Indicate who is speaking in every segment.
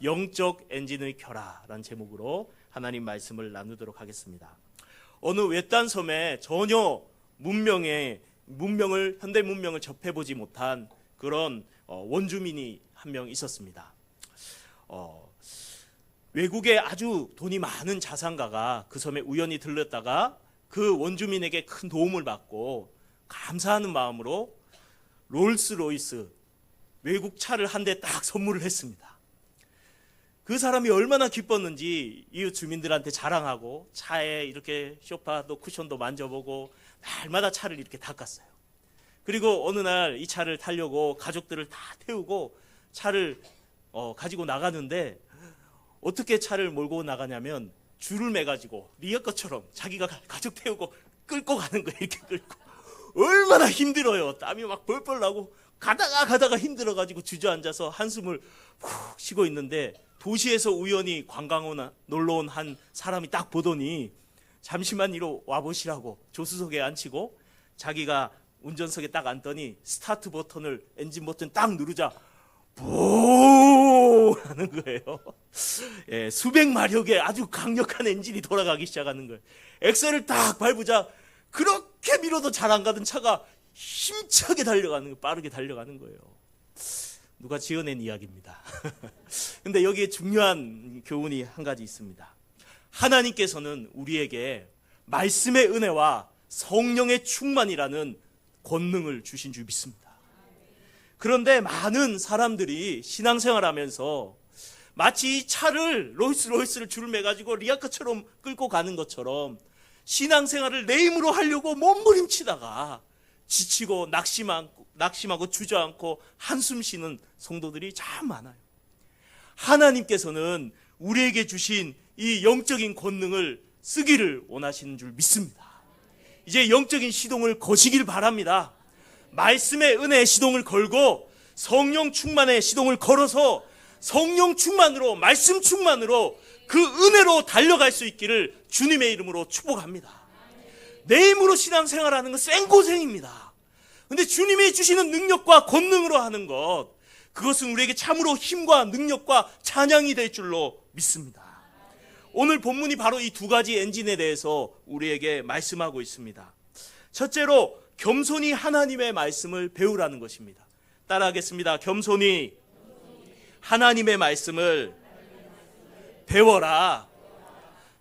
Speaker 1: 영적 엔진을 켜라 라는 제목으로 하나님 말씀을 나누도록 하겠습니다. 어느 외딴 섬에 전혀 현대 문명을 접해보지 못한 그런 원주민이 한 명 있었습니다. 외국에 아주 돈이 많은 자산가가 그 섬에 우연히 들렀다가 그 원주민에게 큰 도움을 받고 감사하는 마음으로 롤스로이스 외국 차를 한 대 딱 선물을 했습니다. 그 사람이 얼마나 기뻤는지 이웃 주민들한테 자랑하고 차에 이렇게 소파도 쿠션도 만져보고 날마다 차를 이렇게 닦았어요. 그리고 어느 날 이 차를 타려고 가족들을 다 태우고 차를 가지고 나가는데 어떻게 차를 몰고 나가냐면 줄을 매가지고 리어커처럼 자기가 가족 태우고 끌고 가는 거예요. 이렇게 끌고. 얼마나 힘들어요. 땀이 막 벌벌 나고 가다가 힘들어가지고 주저앉아서 한숨을 푹 쉬고 있는데 도시에서 우연히 놀러 온 한 사람이 딱 보더니 잠시만 이리 와보시라고 조수석에 앉히고 자기가 운전석에 딱 앉더니 스타트 버튼을 엔진 버튼 딱 누르자 보 하는 거예요. 예, 수백 마력의 아주 강력한 엔진이 돌아가기 시작하는 거예요. 엑셀을 딱 밟으자 그렇게 밀어도 잘 안 가던 차가 힘차게 달려가는 거예요. 빠르게 달려가는 거예요. 누가 지어낸 이야기입니다. 근데 여기에 중요한 교훈이 한 가지 있습니다. 하나님께서는 우리에게 말씀의 은혜와 성령의 충만이라는 권능을 주신 줄 믿습니다. 그런데 많은 사람들이 신앙생활하면서 마치 이 차를 롤스로이스를 줄을 매가지고 리아카처럼 끌고 가는 것처럼 신앙생활을 내 힘으로 하려고 몸부림치다가 지치고 낙심하고 주저앉고 한숨 쉬는 성도들이 참 많아요. 하나님께서는 우리에게 주신 이 영적인 권능을 쓰기를 원하시는 줄 믿습니다. 이제 영적인 시동을 거시길 바랍니다. 말씀의 은혜의 시동을 걸고 성령 충만의 시동을 걸어서 성령 충만으로 말씀 충만으로 그 은혜로 달려갈 수 있기를 주님의 이름으로 축복합니다. 내 힘으로 신앙생활하는 건 생고생입니다. 근데 주님이 주시는 능력과 권능으로 하는 것, 그것은 우리에게 참으로 힘과 능력과 찬양이 될 줄로 믿습니다. 오늘 본문이 바로 이 두 가지 엔진에 대해서 우리에게 말씀하고 있습니다. 첫째로 겸손히 하나님의 말씀을 배우라는 것입니다. 따라하겠습니다. 겸손히 하나님의 말씀을 배워라.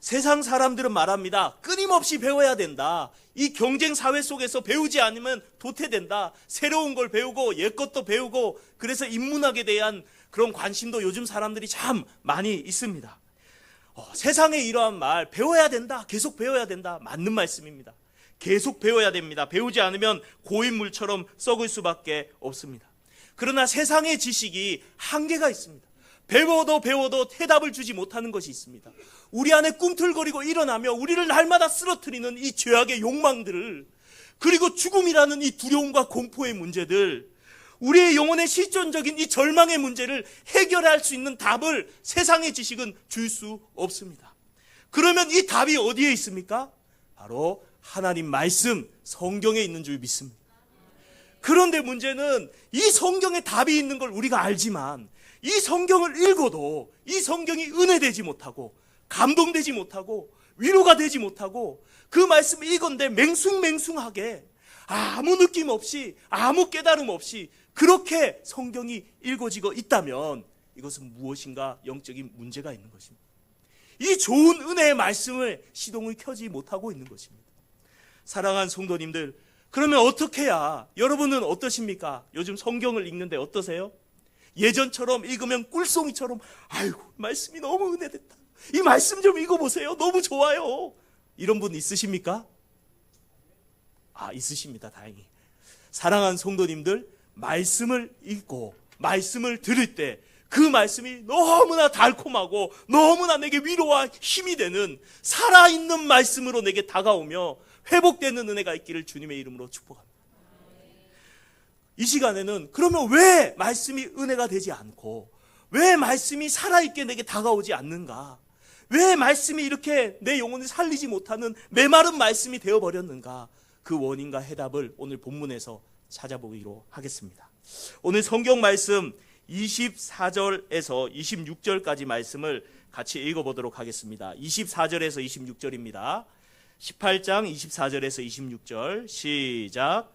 Speaker 1: 세상 사람들은 말합니다. 끊임없이 배워야 된다. 이 경쟁 사회 속에서 배우지 않으면 도태된다. 새로운 걸 배우고 옛 것도 배우고, 그래서 인문학에 대한 그런 관심도 요즘 사람들이 참 많이 있습니다. 세상에 이러한 말, 배워야 된다, 계속 배워야 된다, 맞는 말씀입니다. 계속 배워야 됩니다. 배우지 않으면 고인물처럼 썩을 수밖에 없습니다. 그러나 세상의 지식이 한계가 있습니다. 배워도 해답을 주지 못하는 것이 있습니다. 우리 안에 꿈틀거리고 일어나며 우리를 날마다 쓰러뜨리는 이 죄악의 욕망들을, 그리고 죽음이라는 이 두려움과 공포의 문제들, 우리의 영혼의 실존적인 이 절망의 문제를 해결할 수 있는 답을 세상의 지식은 줄 수 없습니다. 그러면 이 답이 어디에 있습니까? 바로 하나님 말씀, 성경에 있는 줄 믿습니다. 그런데 문제는 이 성경에 답이 있는 걸 우리가 알지만 이 성경을 읽어도 이 성경이 은혜되지 못하고 감동되지 못하고 위로가 되지 못하고 그 말씀을 읽었는데 맹숭맹숭하게 아무 느낌 없이 아무 깨달음 없이 그렇게 성경이 읽어지고 있다면 이것은 무엇인가 영적인 문제가 있는 것입니다. 이 좋은 은혜의 말씀을 시동을 켜지 못하고 있는 것입니다. 사랑하는 성도님들, 그러면 어떻게 해야, 여러분은 어떠십니까? 요즘 성경을 읽는데 어떠세요? 예전처럼 읽으면 꿀송이처럼 아이고 말씀이 너무 은혜됐다, 이 말씀 좀 읽어보세요, 너무 좋아요, 이런 분 있으십니까? 있으십니다. 다행히. 사랑하는 성도님들, 말씀을 읽고 말씀을 들을 때 그 말씀이 너무나 달콤하고 너무나 내게 위로와 힘이 되는 살아있는 말씀으로 내게 다가오며 회복되는 은혜가 있기를 주님의 이름으로 축복합니다. 이 시간에는 그러면 왜 말씀이 은혜가 되지 않고 왜 말씀이 살아있게 내게 다가오지 않는가, 왜 말씀이 이렇게 내 영혼을 살리지 못하는 메마른 말씀이 되어버렸는가, 그 원인과 해답을 오늘 본문에서 찾아보기로 하겠습니다. 오늘 성경 말씀 24절에서 26절까지 말씀을 같이 읽어보도록 하겠습니다. 24절에서 26절입니다. 18장 24절에서 26절 시작.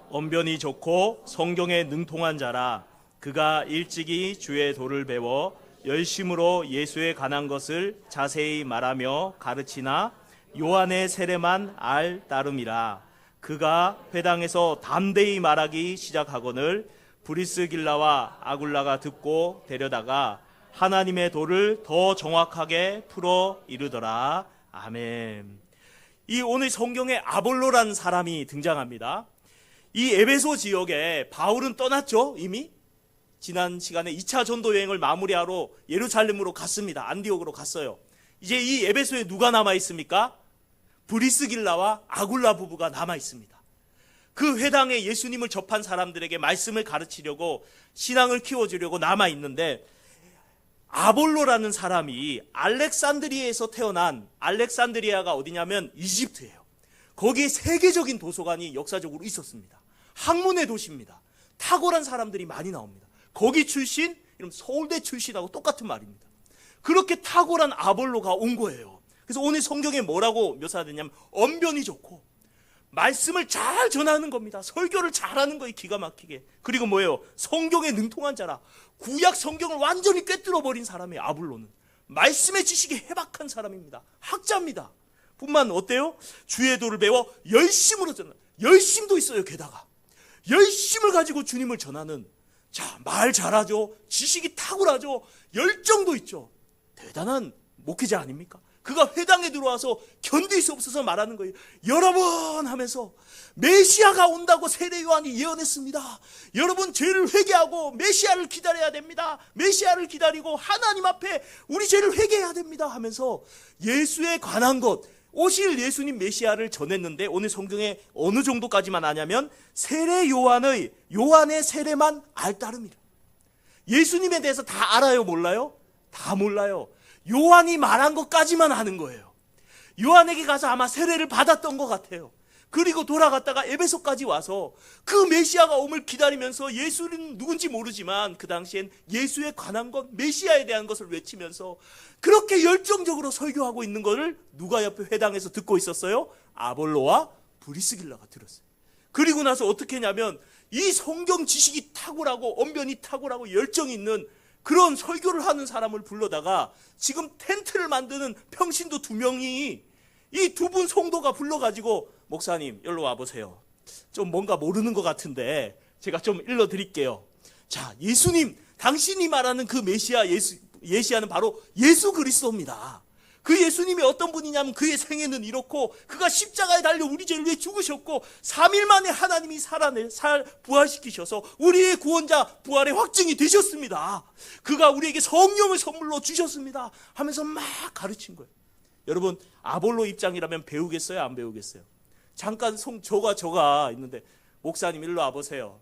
Speaker 1: 언변이 좋고 성경에 능통한 자라. 그가 일찍이 주의 도를 배워 열심으로 예수에 관한 것을 자세히 말하며 가르치나 요한의 세례만 알 따름이라. 그가 회당에서 담대히 말하기 시작하거늘 브리스길라와 아굴라가 듣고 데려다가 하나님의 도를 더 정확하게 풀어 이르더라. 아멘. 이 오늘 성경에 아볼로라는 사람이 등장합니다. 이 에베소 지역에 바울은 떠났죠. 이미 지난 시간에 2차 전도 여행을 마무리하러 예루살렘으로 갔습니다. 안디옥으로 갔어요. 이제 이 에베소에 누가 남아 있습니까? 브리스길라와 아굴라 부부가 남아 있습니다. 그 회당에 예수님을 접한 사람들에게 말씀을 가르치려고 신앙을 키워주려고 남아 있는데, 아볼로라는 사람이 알렉산드리아에서 태어난, 알렉산드리아가 어디냐면 이집트예요. 거기에 세계적인 도서관이 역사적으로 있었습니다. 학문의 도시입니다. 탁월한 사람들이 많이 나옵니다. 거기 출신, 이런 서울대 출신하고 똑같은 말입니다. 그렇게 탁월한 아볼로가 온 거예요. 그래서 오늘 성경에 뭐라고 묘사되냐면 언변이 좋고 말씀을 잘 전하는 겁니다. 설교를 잘하는 거예요. 기가 막히게. 그리고 뭐예요? 성경에 능통한 자라. 구약 성경을 완전히 꿰뚫어 버린 사람이에요. 아볼로는 말씀의 지식이 해박한 사람입니다. 학자입니다. 뿐만 어때요? 주의 도를 배워 열심으로 전하는, 열심도 있어요. 게다가 열심을 가지고 주님을 전하는, 자, 말 잘하죠. 지식이 탁월하죠. 열정도 있죠. 대단한 목회자 아닙니까? 그가 회당에 들어와서 견딜 수 없어서 말하는 거예요. 여러분 하면서 메시아가 온다고 세례 요한이 예언했습니다. 여러분 죄를 회개하고 메시아를 기다려야 됩니다. 메시아를 기다리고 하나님 앞에 우리 죄를 회개해야 됩니다 하면서 예수에 관한 것, 오실 예수님 메시아를 전했는데, 오늘 성경에 어느 정도까지만 아냐면 세례 요한의 세례만 알 따름이라. 예수님에 대해서 다 알아요? 몰라요? 다 몰라요. 요한이 말한 것까지만 아는 거예요. 요한에게 가서 아마 세례를 받았던 것 같아요. 그리고 돌아갔다가 에베소까지 와서 그 메시아가 오늘 기다리면서, 예수는 누군지 모르지만 그 당시엔 예수에 관한 것, 메시아에 대한 것을 외치면서 그렇게 열정적으로 설교하고 있는 것을 누가 옆에 회당에서 듣고 있었어요? 아볼로와 브리스길라가 들었어요. 그리고 나서 어떻게 했냐면 이 성경 지식이 탁월하고 언변이 탁월하고 열정이 있는 그런 설교를 하는 사람을 불러다가 지금 텐트를 만드는 평신도 2명이, 이 2분 성도가 불러가지고, 목사님 여기로 와보세요. 좀 뭔가 모르는 것 같은데 제가 좀 일러드릴게요. 자, 예수님, 당신이 말하는 그 메시아는 바로 예수 그리스도입니다. 그 예수님이 어떤 분이냐면 그의 생애는 이렇고, 그가 십자가에 달려 우리 죄를 위해 죽으셨고 3일 만에 하나님이 부활시키셔서 우리의 구원자, 부활의 확증이 되셨습니다. 그가 우리에게 성령을 선물로 주셨습니다 하면서 막 가르친 거예요. 여러분, 아볼로 입장이라면 배우겠어요? 안 배우겠어요? 잠깐 저가 있는데, 목사님 일로 와보세요.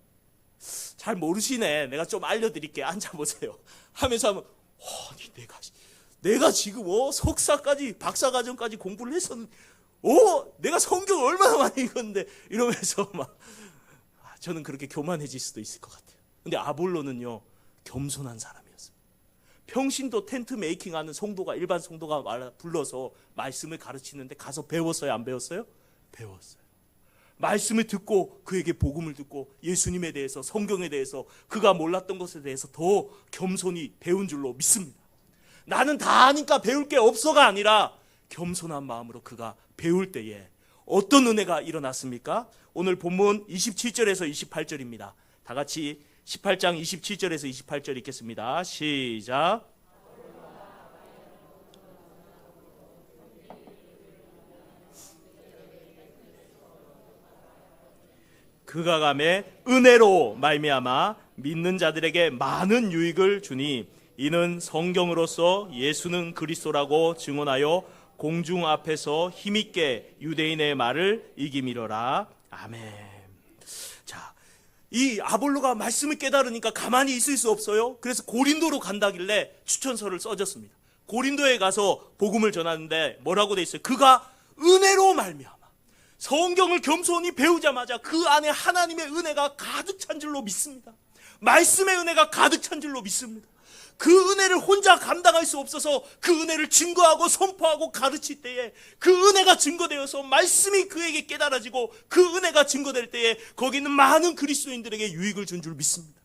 Speaker 1: 잘 모르시네. 내가 좀 알려드릴게. 앉아보세요 하면서 하면, 내가 지금 석사까지, 박사과정까지 공부를 했었는데, 내가 성경을 얼마나 많이 읽었는데, 이러면서 막, 저는 그렇게 교만해질 수도 있을 것 같아요. 근데 아볼로는요, 겸손한 사람이었어요. 평신도 텐트 메이킹하는 성도가, 일반 성도가 불러서 말씀을 가르치는데 가서 배웠어요? 안 배웠어요? 배웠어요. 말씀을 듣고, 그에게 복음을 듣고 예수님에 대해서, 성경에 대해서, 그가 몰랐던 것에 대해서 더 겸손히 배운 줄로 믿습니다. 나는 다 아니까 배울 게 없어가 아니라 겸손한 마음으로 그가 배울 때에 어떤 은혜가 일어났습니까? 오늘 본문 27절에서 28절입니다. 다 같이 18장 27절에서 28절 읽겠습니다. 시작. 그가 가매 은혜로 말미암아 믿는 자들에게 많은 유익을 주니, 이는 성경으로서 예수는 그리스도라고 증언하여 공중 앞에서 힘있게 유대인의 말을 이기미러라. 아멘. 자, 이 아볼로가 말씀을 깨달으니까 가만히 있을 수 없어요. 그래서 고린도로 간다길래 추천서를 써줬습니다. 고린도에 가서 복음을 전하는데 뭐라고 돼 있어요? 그가 은혜로 말미암아, 성경을 겸손히 배우자마자 그 안에 하나님의 은혜가 가득 찬 줄로 믿습니다. 말씀의 은혜가 가득 찬 줄로 믿습니다. 그 은혜를 혼자 감당할 수 없어서 그 은혜를 증거하고 선포하고 가르칠 때에 그 은혜가 증거되어서 말씀이 그에게 깨달아지고 그 은혜가 증거될 때에 거기는 많은 그리스도인들에게 유익을 준 줄 믿습니다.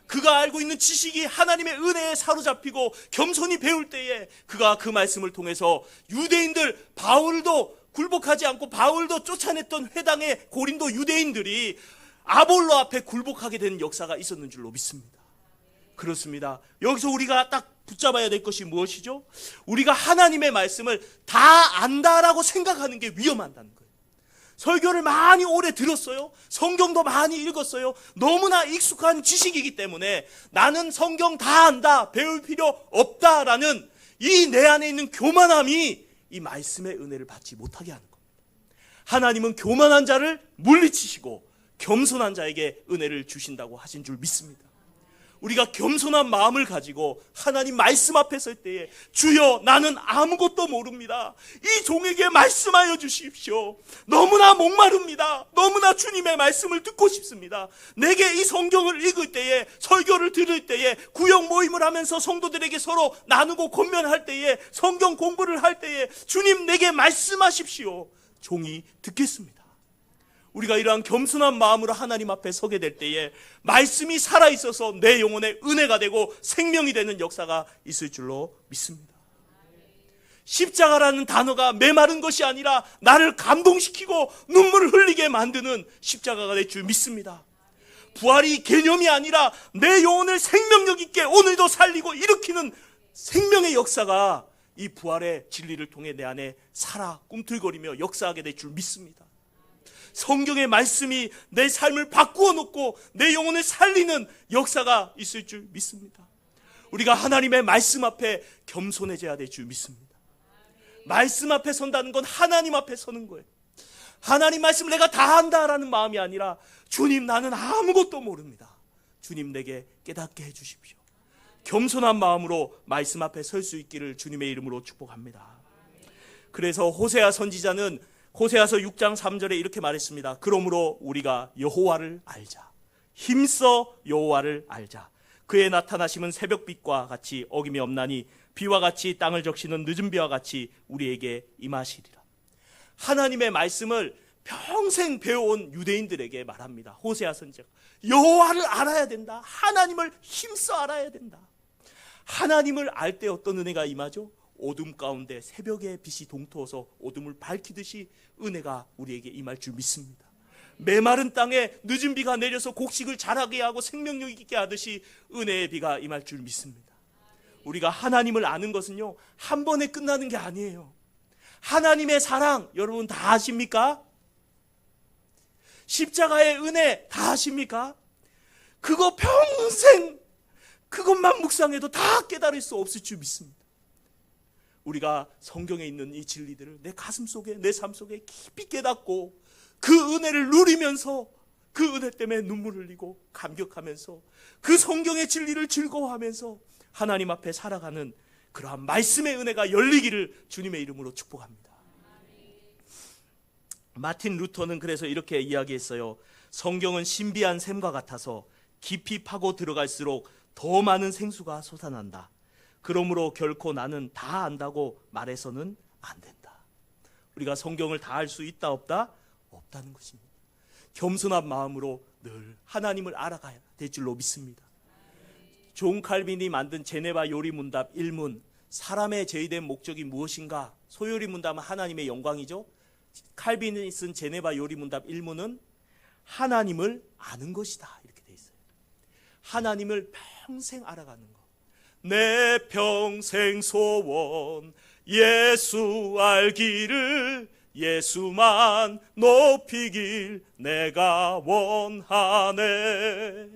Speaker 1: 그가 알고 있는 지식이 하나님의 은혜에 사로잡히고 겸손히 배울 때에 그가 그 말씀을 통해서 유대인들, 바울도 굴복하지 않고 바울도 쫓아냈던 회당의 고린도 유대인들이 아볼로 앞에 굴복하게 되는 역사가 있었는 줄로 믿습니다. 그렇습니다. 여기서 우리가 딱 붙잡아야 될 것이 무엇이죠? 우리가 하나님의 말씀을 다 안다라고 생각하는 게 위험하다는 거예요. 설교를 많이 오래 들었어요. 성경도 많이 읽었어요. 너무나 익숙한 지식이기 때문에 나는 성경 다 안다, 배울 필요 없다라는 이 내 안에 있는 교만함이 이 말씀의 은혜를 받지 못하게 하는 겁니다. 하나님은 교만한 자를 물리치시고 겸손한 자에게 은혜를 주신다고 하신 줄 믿습니다. 우리가 겸손한 마음을 가지고 하나님 말씀 앞에 설 때에 주여 나는 아무것도 모릅니다. 이 종에게 말씀하여 주십시오. 너무나 목마릅니다. 너무나 주님의 말씀을 듣고 싶습니다. 내게 이 성경을 읽을 때에, 설교를 들을 때에, 구역 모임을 하면서 성도들에게 서로 나누고 권면할 때에, 성경 공부를 할 때에 주님 내게 말씀하십시오. 종이 듣겠습니다. 우리가 이러한 겸손한 마음으로 하나님 앞에 서게 될 때에 말씀이 살아있어서 내 영혼에 은혜가 되고 생명이 되는 역사가 있을 줄로 믿습니다. 십자가라는 단어가 메마른 것이 아니라 나를 감동시키고 눈물을 흘리게 만드는 십자가가 될 줄 믿습니다. 부활이 개념이 아니라 내 영혼을 생명력 있게 오늘도 살리고 일으키는 생명의 역사가 이 부활의 진리를 통해 내 안에 살아 꿈틀거리며 역사하게 될 줄 믿습니다. 성경의 말씀이 내 삶을 바꾸어 놓고 내 영혼을 살리는 역사가 있을 줄 믿습니다. 우리가 하나님의 말씀 앞에 겸손해져야 될 줄 믿습니다. 말씀 앞에 선다는 건 하나님 앞에 서는 거예요. 하나님 말씀을 내가 다 한다라는 마음이 아니라 주님 나는 아무것도 모릅니다. 주님 내게 깨닫게 해주십시오. 겸손한 마음으로 말씀 앞에 설 수 있기를 주님의 이름으로 축복합니다. 그래서 호세아 선지자는 호세아서 6장 3절에 이렇게 말했습니다. 그러므로 우리가 여호와를 알자. 힘써 여호와를 알자. 그의 나타나심은 새벽빛과 같이 어김이 없나니 비와 같이 땅을 적시는 늦은 비와 같이 우리에게 임하시리라. 하나님의 말씀을 평생 배워온 유대인들에게 말합니다. 호세아 선지자가 여호와를 알아야 된다. 하나님을 힘써 알아야 된다. 하나님을 알 때 어떤 은혜가 임하죠? 어둠 가운데 새벽의 빛이 동토어서 어둠을 밝히듯이 은혜가 우리에게 임할 줄 믿습니다. 메마른 땅에 늦은 비가 내려서 곡식을 자라게 하고 생명력 있게 하듯이 은혜의 비가 임할 줄 믿습니다. 우리가 하나님을 아는 것은요 한 번에 끝나는 게 아니에요. 하나님의 사랑 여러분 다 아십니까? 십자가의 은혜 다 아십니까? 그거 평생 그것만 묵상해도 다 깨달을 수 없을 줄 믿습니다. 우리가 성경에 있는 이 진리들을 내 가슴 속에 내 삶 속에 깊이 깨닫고 그 은혜를 누리면서 그 은혜 때문에 눈물을 흘리고 감격하면서 그 성경의 진리를 즐거워하면서 하나님 앞에 살아가는 그러한 말씀의 은혜가 열리기를 주님의 이름으로 축복합니다. 마틴 루터는 그래서 이렇게 이야기했어요. 성경은 신비한 샘과 같아서 깊이 파고 들어갈수록 더 많은 생수가 솟아난다. 그러므로 결코 나는 다 안다고 말해서는 안 된다. 우리가 성경을 다 알 수 있다 없다? 없다는 것입니다. 겸손한 마음으로 늘 하나님을 알아가야 될 줄로 믿습니다. 존 칼빈이 만든 제네바 요리문답 1문, 사람의 제의된 목적이 무엇인가? 소요리 문답은 하나님의 영광이죠. 칼빈이 쓴 제네바 요리문답 1문은 하나님을 아는 것이다 이렇게 돼 있어요. 하나님을 평생 알아가는 것. 내 평생 소원 예수 알기를, 예수만 높이길 내가 원하네.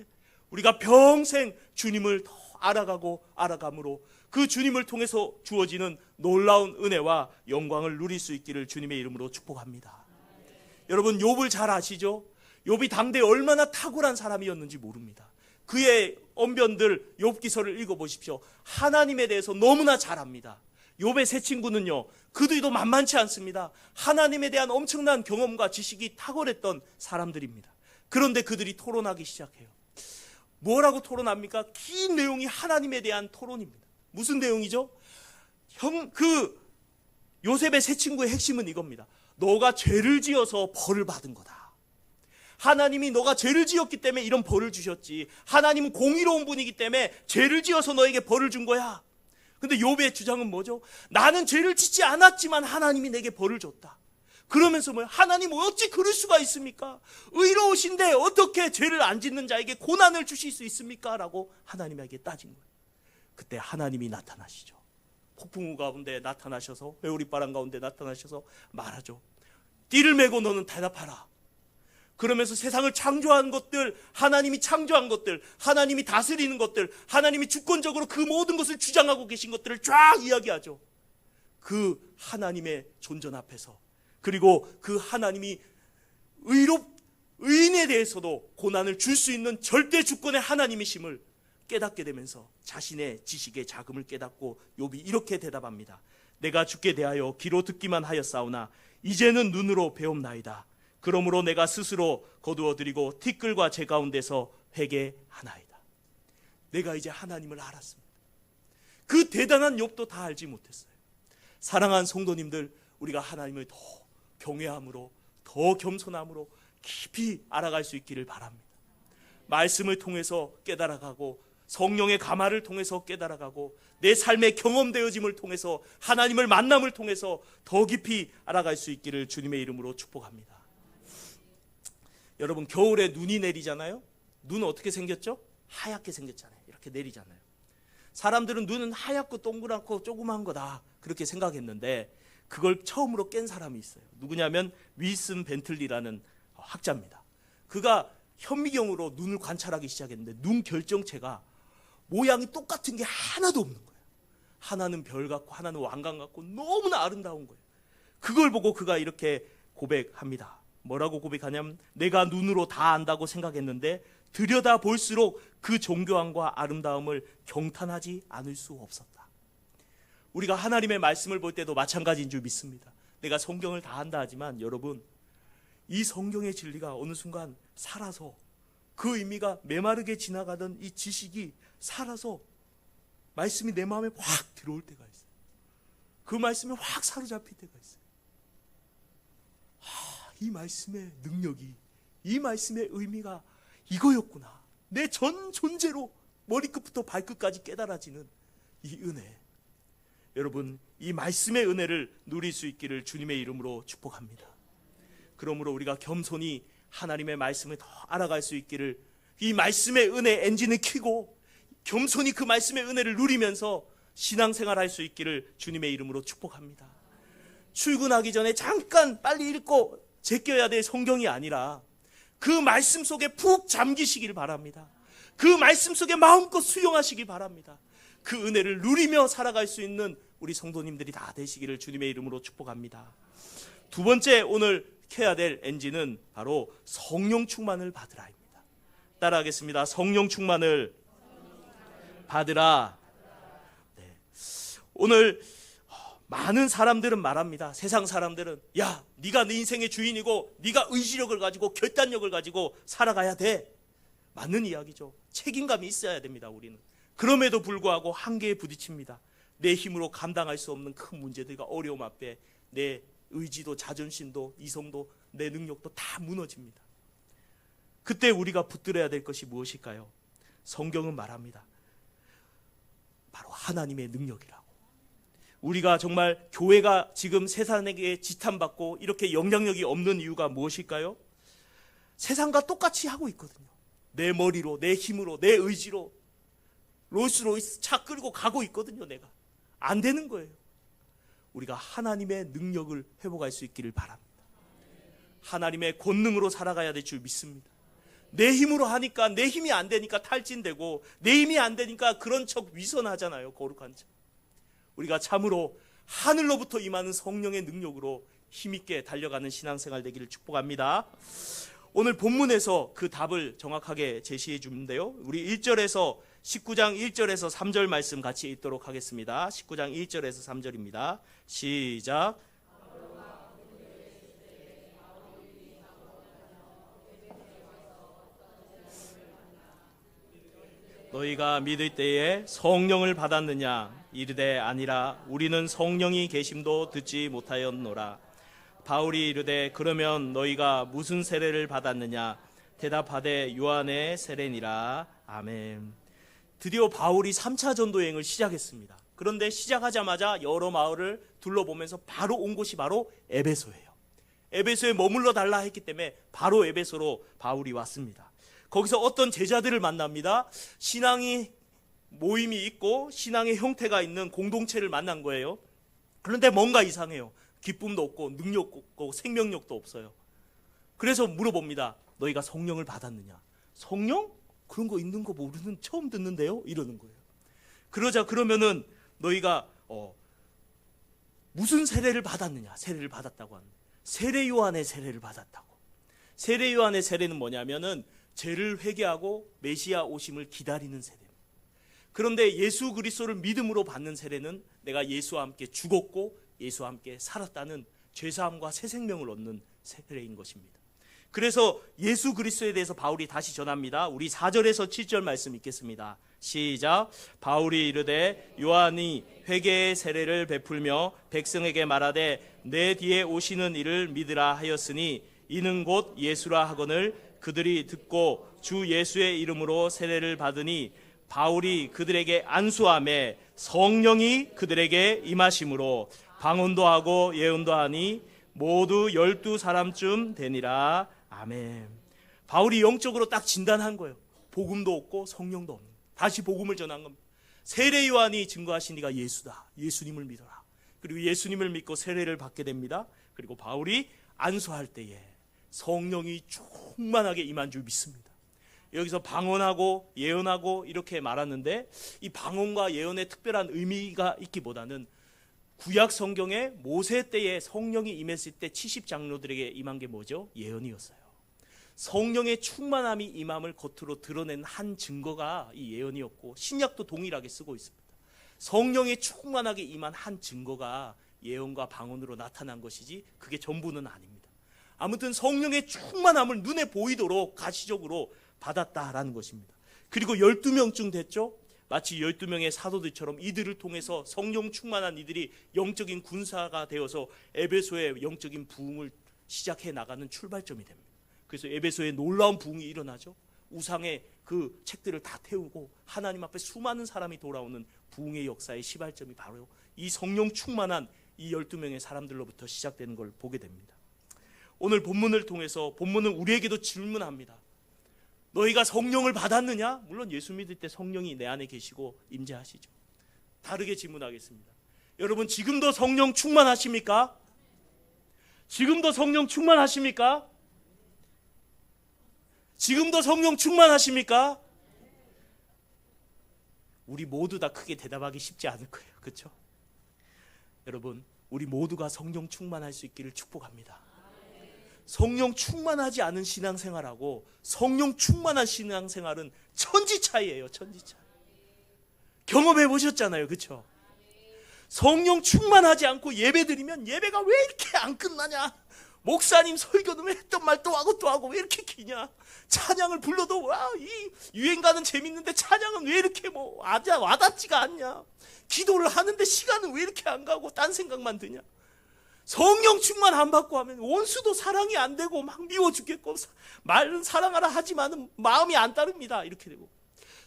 Speaker 1: 우리가 평생 주님을 더 알아가고 알아감으로 그 주님을 통해서 주어지는 놀라운 은혜와 영광을 누릴 수 있기를 주님의 이름으로 축복합니다. 여러분 욥을 잘 아시죠? 욥이 당대에 얼마나 탁월한 사람이었는지 모릅니다. 그의 언변들 욥기서를 읽어보십시오. 하나님에 대해서 너무나 잘 압니다. 욥의 세 친구는요, 그들도 만만치 않습니다. 하나님에 대한 엄청난 경험과 지식이 탁월했던 사람들입니다. 그런데 그들이 토론하기 시작해요. 뭐라고 토론합니까? 긴 내용이 하나님에 대한 토론입니다. 무슨 내용이죠? 요셉의 세 친구의 핵심은 이겁니다. 너가 죄를 지어서 벌을 받은 거다. 하나님이 너가 죄를 지었기 때문에 이런 벌을 주셨지. 하나님은 공의로운 분이기 때문에 죄를 지어서 너에게 벌을 준 거야. 근데 욥의 주장은 뭐죠? 나는 죄를 짓지 않았지만 하나님이 내게 벌을 줬다. 그러면서 하나님 어찌 그럴 수가 있습니까? 의로우신데 어떻게 죄를 안 짓는 자에게 고난을 주실 수 있습니까? 라고 하나님에게 따진 거예요. 그때 하나님이 나타나시죠. 폭풍우 가운데 나타나셔서, 회오리바람 가운데 나타나셔서 말하죠. 띠를 메고 너는 대답하라. 그러면서 세상을 창조한 것들, 하나님이 창조한 것들, 하나님이 다스리는 것들, 하나님이 주권적으로 그 모든 것을 주장하고 계신 것들을 쫙 이야기하죠. 그 하나님의 존전 앞에서, 그리고 그 하나님이 의인에 대해서도 고난을 줄 수 있는 절대 주권의 하나님이심을 깨닫게 되면서 자신의 지식의 자금을 깨닫고 욥이 이렇게 대답합니다. 내가 주께 대하여 귀로 듣기만 하였사오나 이제는 눈으로 배움나이다. 그러므로 내가 스스로 거두어드리고 티끌과 재 가운데서 회개하나이다. 내가 이제 하나님을 알았습니다. 그 대단한 욥도 다 알지 못했어요. 사랑하는 성도님들, 우리가 하나님을 더 경외함으로, 더 겸손함으로 깊이 알아갈 수 있기를 바랍니다. 말씀을 통해서 깨달아가고, 성령의 감화를 통해서 깨달아가고, 내 삶의 경험되어짐을 통해서, 하나님을 만남을 통해서 더 깊이 알아갈 수 있기를 주님의 이름으로 축복합니다. 여러분, 겨울에 눈이 내리잖아요. 눈은 어떻게 생겼죠? 하얗게 생겼잖아요. 이렇게 내리잖아요. 사람들은 눈은 하얗고 동그랗고 조그만 거다 그렇게 생각했는데, 그걸 처음으로 깬 사람이 있어요. 누구냐면 윌슨 벤틀리라는 학자입니다. 그가 현미경으로 눈을 관찰하기 시작했는데 눈 결정체가 모양이 똑같은 게 하나도 없는 거예요. 하나는 별 같고 하나는 왕관 같고 너무나 아름다운 거예요. 그걸 보고 그가 이렇게 고백합니다. 뭐라고 고백하냐면, 내가 눈으로 다 안다고 생각했는데 들여다 볼수록 그 정교함과 아름다움을 경탄하지 않을 수 없었다. 우리가 하나님의 말씀을 볼 때도 마찬가지인 줄 믿습니다. 내가 성경을 다 안다 하지만 여러분, 이 성경의 진리가 어느 순간 살아서, 그 의미가 메마르게 지나가던 이 지식이 살아서 말씀이 내 마음에 확 들어올 때가 있어요. 그 말씀에 확 사로잡힐 때가 있어요. 이 말씀의 능력이, 이 말씀의 의미가 이거였구나. 내 전 존재로 머리끝부터 발끝까지 깨달아지는 이 은혜. 여러분, 이 말씀의 은혜를 누릴 수 있기를 주님의 이름으로 축복합니다. 그러므로 우리가 겸손히 하나님의 말씀을 더 알아갈 수 있기를, 이 말씀의 은혜 엔진을 켜고 겸손히 그 말씀의 은혜를 누리면서 신앙생활할 수 있기를 주님의 이름으로 축복합니다. 출근하기 전에 잠깐 빨리 읽고 제껴야 될 성경이 아니라 그 말씀 속에 푹 잠기시길 바랍니다. 그 말씀 속에 마음껏 수용하시길 바랍니다. 그 은혜를 누리며 살아갈 수 있는 우리 성도님들이 다 되시기를 주님의 이름으로 축복합니다. 두 번째 오늘 켜야 될 엔진은 바로 성령 충만을 받으라입니다. 따라하겠습니다. 성령 충만을 받으라. 네. 오늘 많은 사람들은 말합니다. 세상 사람들은, 야, 네가 네 인생의 주인이고 네가 의지력을 가지고 결단력을 가지고 살아가야 돼. 맞는 이야기죠. 책임감이 있어야 됩니다. 우리는. 그럼에도 불구하고 한계에 부딪힙니다. 내 힘으로 감당할 수 없는 큰 문제들과 어려움 앞에 내 의지도 자존심도 이성도 내 능력도 다 무너집니다. 그때 우리가 붙들어야 될 것이 무엇일까요? 성경은 말합니다. 바로 하나님의 능력이라고. 우리가 정말 교회가 지금 세상에게 지탄받고 이렇게 영향력이 없는 이유가 무엇일까요? 세상과 똑같이 하고 있거든요. 내 머리로, 내 힘으로, 내 의지로 롤스로이스 차 끌고 가고 있거든요. 내가 안 되는 거예요. 우리가 하나님의 능력을 회복할 수 있기를 바랍니다. 하나님의 권능으로 살아가야 될 줄 믿습니다. 내 힘으로 하니까, 내 힘이 안 되니까 탈진되고, 내 힘이 안 되니까 그런 척 위선하잖아요. 거룩한 척. 우리가 참으로 하늘로부터 임하는 성령의 능력으로 힘있게 달려가는 신앙생활 되기를 축복합니다. 오늘 본문에서 그 답을 정확하게 제시해 주는데요. 우리 1절에서 19장 1절에서 3절 말씀 같이 읽도록 하겠습니다. 19장 1절에서 3절입니다. 시작. 너희가 믿을 때에 성령을 받았느냐? 이르되 아니라 우리는 성령이 계심도 듣지 못하였노라. 바울이 이르되 그러면 너희가 무슨 세례를 받았느냐? 대답하되 요한의 세례니라. 아멘. 드디어 바울이 3차 전도 여행을 시작했습니다. 그런데 시작하자마자 여러 마을을 둘러보면서 바로 온 곳이 바로 에베소예요. 에베소에 머물러 달라 했기 때문에 바로 에베소로 바울이 왔습니다. 거기서 어떤 제자들을 만납니다. 신앙이 모임이 있고 신앙의 형태가 있는 공동체를 만난 거예요. 그런데 뭔가 이상해요. 기쁨도 없고 능력도 없고 생명력도 없어요. 그래서 물어봅니다. 너희가 성령을 받았느냐? 성령? 그런 거 있는 거 모르는 처음 듣는데요? 이러는 거예요. 그러면은 너희가 무슨 세례를 받았느냐? 세례를 받았다고 하는데 세례 요한의 세례를 받았다고. 세례 요한의 세례는 뭐냐면은 죄를 회개하고 메시아 오심을 기다리는 세례입니다. 그런데 예수 그리스도를 믿음으로 받는 세례는 내가 예수와 함께 죽었고 예수와 함께 살았다는 죄사함과 새 생명을 얻는 세례인 것입니다. 그래서 예수 그리스도에 대해서 바울이 다시 전합니다. 우리 4절에서 7절 말씀 읽겠습니다. 시작. 바울이 이르되 요한이 회개의 세례를 베풀며 백성에게 말하되 내 뒤에 오시는 이를 믿으라 하였으니 이는 곧 예수라 하거늘 그들이 듣고 주 예수의 이름으로 세례를 받으니 바울이 그들에게 안수하매 성령이 그들에게 임하심으로 방언도 하고 예언도 하니 모두 12사람쯤 되니라. 아멘. 바울이 영적으로 딱 진단한 거예요. 복음도 없고 성령도 없는. 다시 복음을 전한 겁니다. 세례 요한이 증거하신 이가 예수다. 예수님을 믿어라. 그리고 예수님을 믿고 세례를 받게 됩니다. 그리고 바울이 안수할 때에 성령이 충만하게 임한 줄 믿습니다. 여기서 방언하고 예언하고 이렇게 말하는데 이 방언과 예언에 특별한 의미가 있기보다는 구약 성경에 모세 때에 성령이 임했을 때 70장로들에게 임한 게 뭐죠? 예언이었어요. 성령의 충만함이 임함을 겉으로 드러낸 한 증거가 이 예언이었고 신약도 동일하게 쓰고 있습니다. 성령의 충만하게 임한 한 증거가 예언과 방언으로 나타난 것이지 그게 전부는 아닙니다. 아무튼 성령의 충만함을 눈에 보이도록 가시적으로 받았다라는 것입니다. 그리고 12명쯤 됐죠. 마치 12명의 사도들처럼 이들을 통해서 성령 충만한 이들이 영적인 군사가 되어서 에베소의 영적인 부흥을 시작해 나가는 출발점이 됩니다. 그래서 에베소에 놀라운 부흥이 일어나죠. 우상의 그 책들을 다 태우고 하나님 앞에 수많은 사람이 돌아오는 부흥의 역사의 시발점이 바로 이 성령 충만한 이 12명의 사람들로부터 시작되는 걸 보게 됩니다. 오늘 본문을 통해서 본문은 우리에게도 질문합니다. 너희가 성령을 받았느냐? 물론 예수 믿을 때 성령이 내 안에 계시고 임재하시죠. 다르게 질문하겠습니다. 여러분 지금도 성령 충만하십니까? 지금도 성령 충만하십니까? 지금도 성령 충만하십니까? 우리 모두 다 크게 대답하기 쉽지 않을 거예요. 그렇죠? 여러분 우리 모두가 성령 충만할 수 있기를 축복합니다. 성령 충만하지 않은 신앙생활하고 성령 충만한 신앙생활은 천지 차이예요. 천지 차이. 경험해 보셨잖아요. 그렇죠? 성령 충만하지 않고 예배드리면 예배가 왜 이렇게 안 끝나냐? 목사님 설교는 왜 했던 말 또 하고 또 하고 왜 이렇게 기냐? 찬양을 불러도 이 유행가는 재밌는데 찬양은 왜 이렇게 와닿지가 않냐? 기도를 하는데 시간은 왜 이렇게 안 가고 딴 생각만 드냐? 성령 충만 안 받고 하면 원수도 사랑이 안 되고 막 미워 죽겠고 말은 사랑하라 하지만은 마음이 안 따릅니다. 이렇게 되고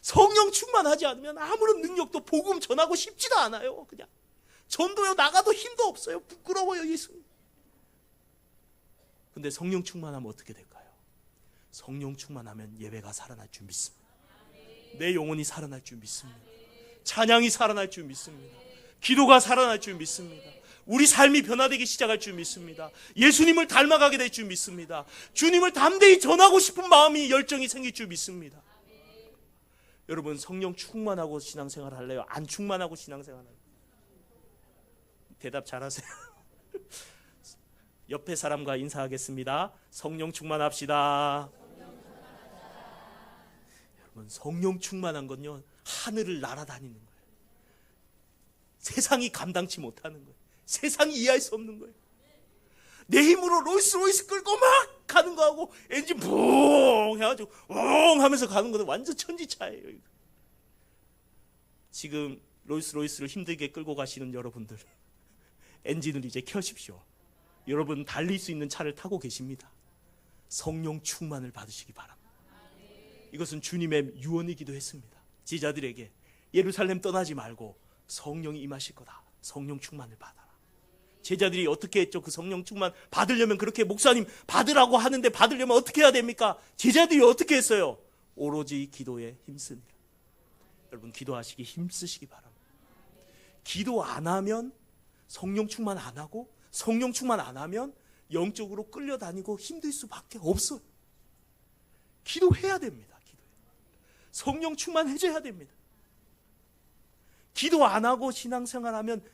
Speaker 1: 성령 충만하지 않으면 아무런 능력도 복음 전하고 싶지도 않아요. 그냥 전도요 나가도 힘도 없어요. 부끄러워요. 예수님. 근데 성령 충만하면 어떻게 될까요? 성령 충만하면 예배가 살아날 줄 믿습니다. 내 영혼이 살아날 줄 믿습니다. 찬양이 살아날 줄 믿습니다. 기도가 살아날 줄 믿습니다. 우리 삶이 변화되기 시작할 줄 믿습니다. 예수님을 닮아가게 될 줄 믿습니다. 주님을 담대히 전하고 싶은 마음이 열정이 생길 줄 믿습니다. 여러분 성령 충만하고 신앙생활 할래요? 안 충만하고 신앙생활 할래요? 대답 잘하세요. 옆에 사람과 인사하겠습니다. 성령 충만합시다. 여러분, 성령 충만한 건요, 하늘을 날아다니는 거예요. 세상이 감당치 못하는 거예요. 세상이 이해할 수 없는 거예요. 내 힘으로 롤스로이스 끌고 막 가는 거하고 엔진 붕 해가지고 웅 하면서 가는 거는 완전 천지차예요. 이거. 지금 롤스로이스를 힘들게 끌고 가시는 여러분들, 엔진을 이제 켜십시오. 여러분 달릴 수 있는 차를 타고 계십니다. 성령 충만을 받으시기 바랍니다. 이것은 주님의 유언이기도 했습니다. 제자들에게 예루살렘 떠나지 말고 성령이 임하실 거다. 성령 충만을 받아라. 제자들이 어떻게 했죠? 그 성령 충만 받으려면, 그렇게 목사님 받으라고 하는데 받으려면 어떻게 해야 됩니까? 제자들이 어떻게 했어요? 오로지 기도에 힘쓰니라. 여러분, 기도하시기 힘쓰시기 바랍니다. 기도 안 하면, 성령 충만 안 하고, 성령 충만 안 하면 영적으로 끌려다니고 힘들 수밖에 없어요. 기도해야 됩니다. 성령 충만해져야 됩니다. 기도 안 하고 신앙생활하면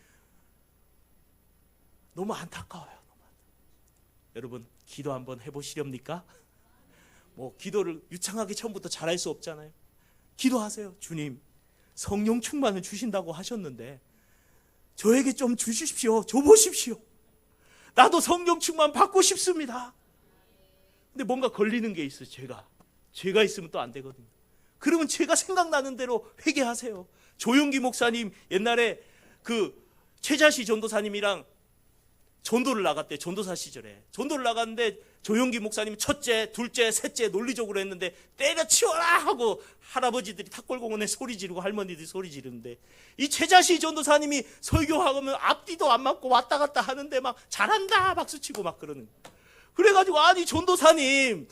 Speaker 1: 너무 안타까워요. 여러분, 기도 한번 해보시렵니까? 뭐 기도를 유창하게 처음부터 잘할 수 없잖아요. 기도하세요. 주님, 성령 충만을 주신다고 하셨는데 저에게 좀 주십시오. 줘보십시오. 나도 성령 충만 받고 싶습니다. 근데 뭔가 걸리는 게 있어요. 죄가 있으면 또 안 되거든요. 그러면 제가 생각나는 대로 회개하세요. 조용기 목사님 옛날에 그 최자시 전도사님이랑 전도를 나갔대. 전도사 시절에 전도를 나갔는데 조용기 목사님 첫째, 둘째, 셋째 논리적으로 했는데 때려치워라 하고 할아버지들이 탁골공원에 소리 지르고 할머니들이 소리 지르는데, 이 최자시 전도사님이 설교하면 앞뒤도 안 맞고 왔다 갔다 하는데 막 잘한다 박수치고 막 그러는 거예요. 그래가지고 아니 전도사님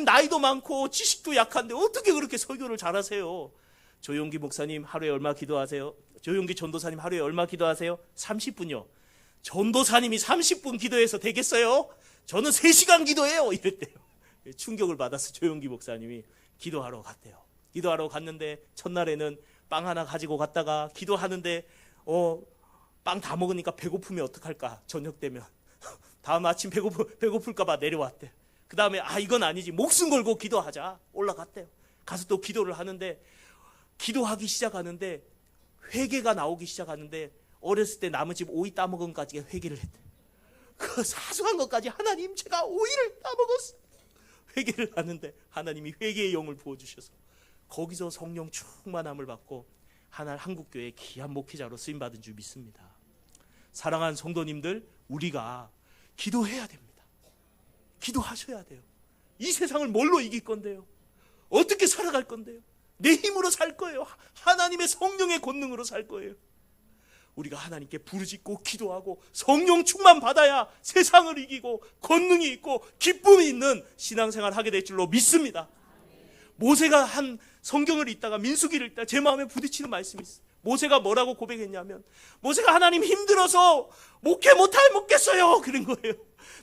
Speaker 1: 나이도 많고 지식도 약한데 어떻게 그렇게 설교를 잘하세요? 조용기 목사님 하루에 얼마 기도하세요? 조용기 전도사님 하루에 얼마 기도하세요? 30분요. 전도사님이 30분 기도해서 되겠어요? 저는 3시간 기도해요. 이랬대요. 충격을 받았어. 조용기 목사님이 기도하러 갔대요. 기도하러 갔는데 첫날에는 빵 하나 가지고 갔다가 기도하는데 빵 다 먹으니까 배고프면 어떡할까? 저녁 되면 다음 아침 배고플까 봐 내려왔대. 그 다음에 이건 아니지, 목숨 걸고 기도하자. 올라갔대요. 가서 또 기도를 하는데, 기도하기 시작하는데 회개가 나오기 시작하는데, 어렸을 때 남의 집 오이 따먹은 것까지 회개를 했대. 그 사소한 것까지 하나님 제가 오이를 따먹었어. 회개를 하는데 하나님이 회개의 영을 부어주셔서 거기서 성령 충만함을 받고 하나님 한국교회 귀한 목회자로 쓰임받은 줄 믿습니다. 사랑하는 성도님들, 우리가 기도해야 됩니다. 기도하셔야 돼요. 이 세상을 뭘로 이길 건데요? 어떻게 살아갈 건데요? 내 힘으로 살 거예요? 하나님의 성령의 권능으로 살 거예요? 우리가 하나님께 부르짖고 기도하고 성령 충만 받아야 세상을 이기고 권능이 있고 기쁨이 있는 신앙생활을 하게 될 줄로 믿습니다. 모세가 한 성경을 읽다가, 민수기를 읽다가 제 마음에 부딪히는 말씀이 있어요. 모세가 뭐라고 고백했냐면, 모세가 하나님 힘들어서 목회 못하겠어요 그런 거예요.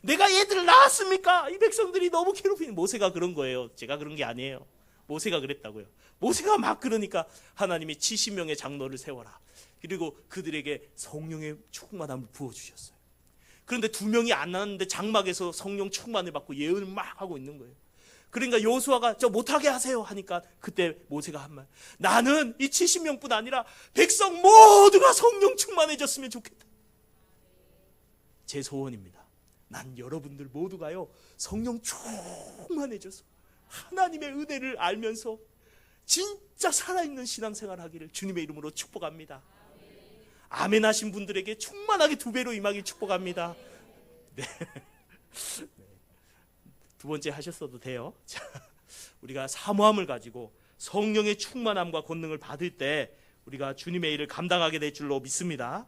Speaker 1: 내가 얘들을 낳았습니까? 이 백성들이 너무 괴롭히는. 모세가 그런 거예요. 제가 그런 게 아니에요. 모세가 그랬다고요. 모세가 막 그러니까 하나님이 70명의 장로를 세워라. 그리고 그들에게 성령의 충만함을 부어주셨어요. 그런데 2명이 안 나왔는데 장막에서 성령 충만을 받고 예언을 막 하고 있는 거예요. 그러니까 여호수아가 저 못하게 하세요 하니까 그때 모세가 한 말, 나는 이 70명뿐 아니라 백성 모두가 성령 충만해졌으면 좋겠다. 제 소원입니다. 난 여러분들 모두가요 성령 충만해져서 하나님의 은혜를 알면서 진짜 살아있는 신앙생활 하기를 주님의 이름으로 축복합니다. 아멘 하신 분들에게 충만하게 2배로 임하길 축복합니다. 네. 두 번째 하셨어도 돼요. 자, 우리가 사모함을 가지고 성령의 충만함과 권능을 받을 때 우리가 주님의 일을 감당하게 될 줄로 믿습니다.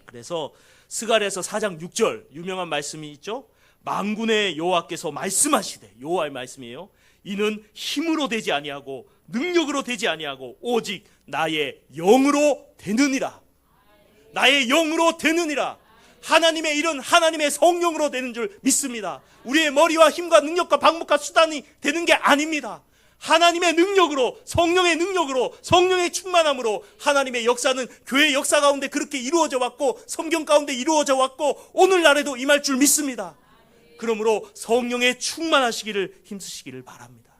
Speaker 1: 그래서 스가랴서 4장 6절 유명한 말씀이 있죠. 만군의 여호와께서 말씀하시되, 여호와의 말씀이에요. 이는 힘으로 되지 아니하고 능력으로 되지 아니하고 오직 나의 영으로 되느니라. 나의 영으로 되느니라. 하나님의 일은 하나님의 성령으로 되는 줄 믿습니다. 우리의 머리와 힘과 능력과 방법과 수단이 되는 게 아닙니다. 하나님의 능력으로, 성령의 능력으로, 성령의 충만함으로 하나님의 역사는 교회 역사 가운데 그렇게 이루어져 왔고 성경 가운데 이루어져 왔고 오늘날에도 임할 줄 믿습니다. 그러므로 성령의 충만하시기를 힘쓰시기를 바랍니다.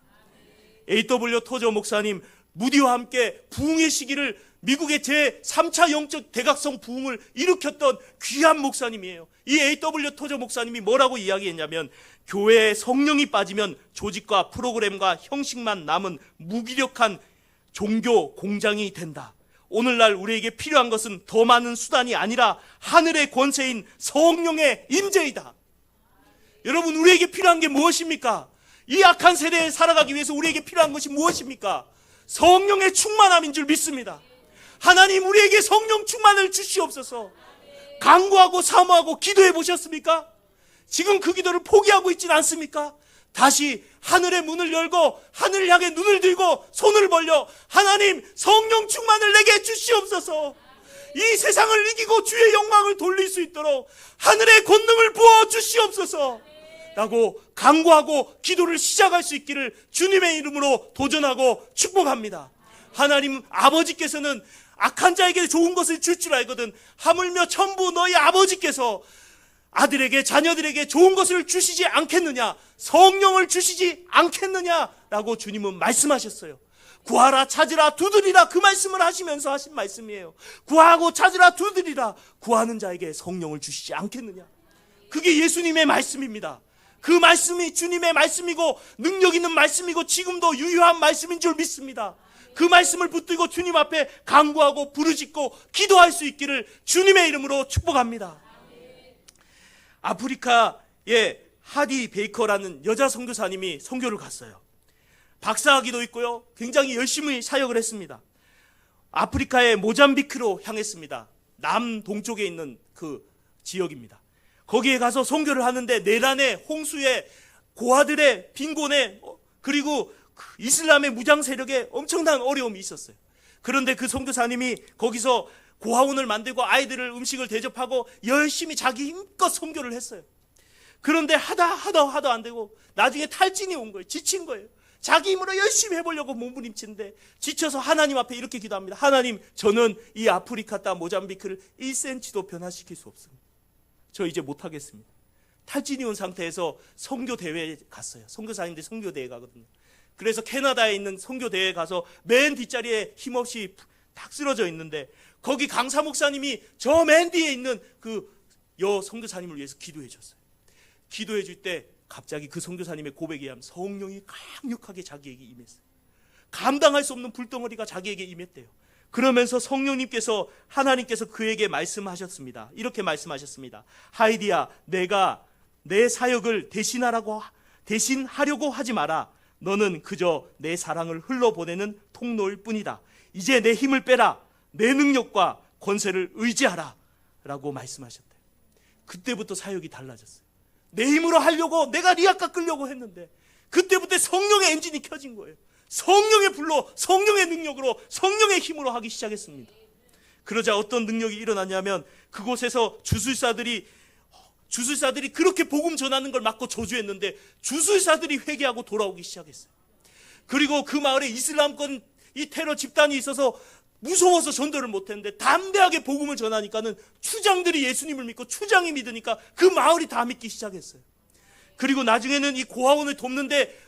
Speaker 1: A.W. 토저 목사님, 무디와 함께 부흥의 시기를 미국의 제3차 영적 대각성 부흥을 일으켰던 귀한 목사님이에요. 이 A.W. 토저 목사님이 뭐라고 이야기했냐면, 교회에 성령이 빠지면 조직과 프로그램과 형식만 남은 무기력한 종교 공장이 된다. 오늘날 우리에게 필요한 것은 더 많은 수단이 아니라 하늘의 권세인 성령의 임재이다. 여러분, 우리에게 필요한 게 무엇입니까? 이 악한 세대에 살아가기 위해서 우리에게 필요한 것이 무엇입니까? 성령의 충만함인 줄 믿습니다. 하나님, 우리에게 성령 충만을 주시옵소서. 간구하고 사모하고 기도해 보셨습니까? 지금 그 기도를 포기하고 있진 않습니까? 다시 하늘의 문을 열고 하늘을 향해 눈을 들고 손을 벌려 하나님, 성령 충만을 내게 주시옵소서. 이 세상을 이기고 주의 영광을 돌릴 수 있도록 하늘의 권능을 부어 주시옵소서 라고 간구하고 기도를 시작할 수 있기를 주님의 이름으로 도전하고 축복합니다. 하나님 아버지께서는 악한 자에게 좋은 것을 줄 줄 알거든 하물며 전부 너희 아버지께서 아들에게, 자녀들에게 좋은 것을 주시지 않겠느냐, 성령을 주시지 않겠느냐라고 주님은 말씀하셨어요. 구하라, 찾으라, 두드리라, 그 말씀을 하시면서 하신 말씀이에요. 구하고 찾으라, 두드리라, 구하는 자에게 성령을 주시지 않겠느냐. 그게 예수님의 말씀입니다. 그 말씀이 주님의 말씀이고 능력 있는 말씀이고 지금도 유효한 말씀인 줄 믿습니다. 그 말씀을 붙들고 주님 앞에 간구하고 부르짖고 기도할 수 있기를 주님의 이름으로 축복합니다. 아프리카의 하디 베이커라는 여자 선교사님이 선교를 갔어요. 박사학위도 있고요, 굉장히 열심히 사역을 했습니다. 아프리카의 모잠비크로 향했습니다. 남동쪽에 있는 그 지역입니다. 거기에 가서 선교를 하는데 내란에, 홍수에, 고아들의 빈곤에, 그리고 이슬람의 무장 세력에 엄청난 어려움이 있었어요. 그런데 그 선교사님이 거기서 고아원을 만들고 아이들을 음식을 대접하고 열심히 자기 힘껏 선교를 했어요. 그런데 하다 안 되고 나중에 탈진이 온 거예요. 지친 거예요. 자기 힘으로 열심히 해보려고 몸부림치는데 지쳐서 하나님 앞에 이렇게 기도합니다. 하나님, 저는 이 아프리카 땅 모잠비크를 1cm도 변화시킬 수 없습니다. 저 이제 못하겠습니다. 탈진이 온 상태에서 선교대회에 갔어요. 선교사님들 선교대회 가거든요. 그래서 캐나다에 있는 선교대회에 가서 맨 뒷자리에 힘없이 탁 쓰러져 있는데 거기 강사 목사님이 저 맨 뒤에 있는 그 선교사님을 위해서 기도해 줬어요. 기도해 줄 때 갑자기 그 선교사님의 고백에 의하면 성령이 강력하게 자기에게 임했어요. 감당할 수 없는 불덩어리가 자기에게 임했대요. 그러면서 성령님께서, 하나님께서 그에게 말씀하셨습니다. 이렇게 말씀하셨습니다. 하이디야, 내가 내 사역을 대신하려고 하지 마라. 너는 그저 내 사랑을 흘러보내는 통로일 뿐이다. 이제 내 힘을 빼라. 내 능력과 권세를 의지하라 라고 말씀하셨대요. 그때부터 사역이 달라졌어요. 내 힘으로 하려고 내가 리아 깎으려고 했는데 그때부터 성령의 엔진이 켜진 거예요. 성령의 불로, 성령의 능력으로, 성령의 힘으로 하기 시작했습니다. 그러자 어떤 능력이 일어났냐면 그곳에서 주술사들이 그렇게 복음 전하는 걸 막고 저주했는데 주술사들이 회개하고 돌아오기 시작했어요. 그리고 그 마을에 이슬람권 이 테러 집단이 있어서 무서워서 전도를 못했는데 담대하게 복음을 전하니까는 추장들이 예수님을 믿고 추장이 믿으니까 그 마을이 다 믿기 시작했어요. 그리고 나중에는 이 고아원을 돕는데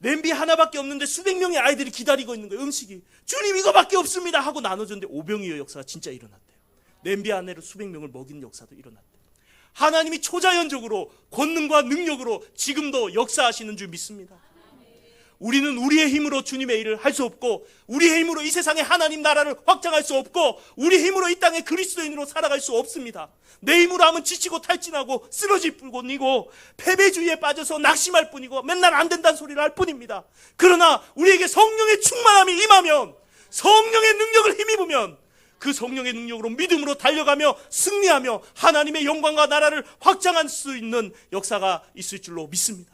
Speaker 1: 냄비 하나밖에 없는데 수백 명의 아이들이 기다리고 있는 거예요. 음식이. 주님, 이거밖에 없습니다 하고 나눠줬는데 오병이어 역사가 진짜 일어났대요. 냄비 안에로 수백 명을 먹이는 역사도 일어났대요. 하나님이 초자연적으로 권능과 능력으로 지금도 역사하시는 줄 믿습니다. 우리는 우리의 힘으로 주님의 일을 할 수 없고 우리의 힘으로 이 세상에 하나님 나라를 확장할 수 없고 우리의 힘으로 이 땅에 그리스도인으로 살아갈 수 없습니다. 내 힘으로 하면 지치고 탈진하고 쓰러질 뿐이고 패배주의에 빠져서 낙심할 뿐이고 맨날 안 된다는 소리를 할 뿐입니다. 그러나 우리에게 성령의 충만함이 임하면, 성령의 능력을 힘입으면 그 성령의 능력으로 믿음으로 달려가며 승리하며 하나님의 영광과 나라를 확장할 수 있는 역사가 있을 줄로 믿습니다.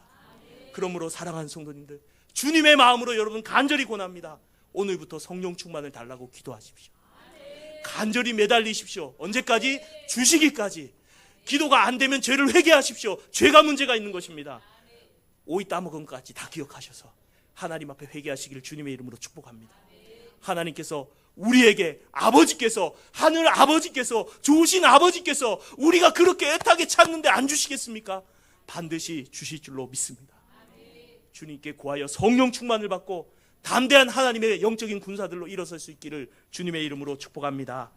Speaker 1: 그러므로 사랑하는 성도님들, 주님의 마음으로 여러분 간절히 권합니다. 오늘부터 성령 충만을 달라고 기도하십시오. 간절히 매달리십시오. 언제까지? 주시기까지. 기도가 안 되면 죄를 회개하십시오. 죄가 문제가 있는 것입니다. 오이 따먹은 것까지 다 기억하셔서 하나님 앞에 회개하시기를 주님의 이름으로 축복합니다. 하나님께서 우리에게 아버지께서, 하늘 아버지께서, 좋으신 아버지께서 우리가 그렇게 애타게 찾는데 안 주시겠습니까? 반드시 주실 줄로 믿습니다. 주님께 구하여 성령 충만을 받고 담대한 하나님의 영적인 군사들로 일어설 수 있기를 주님의 이름으로 축복합니다.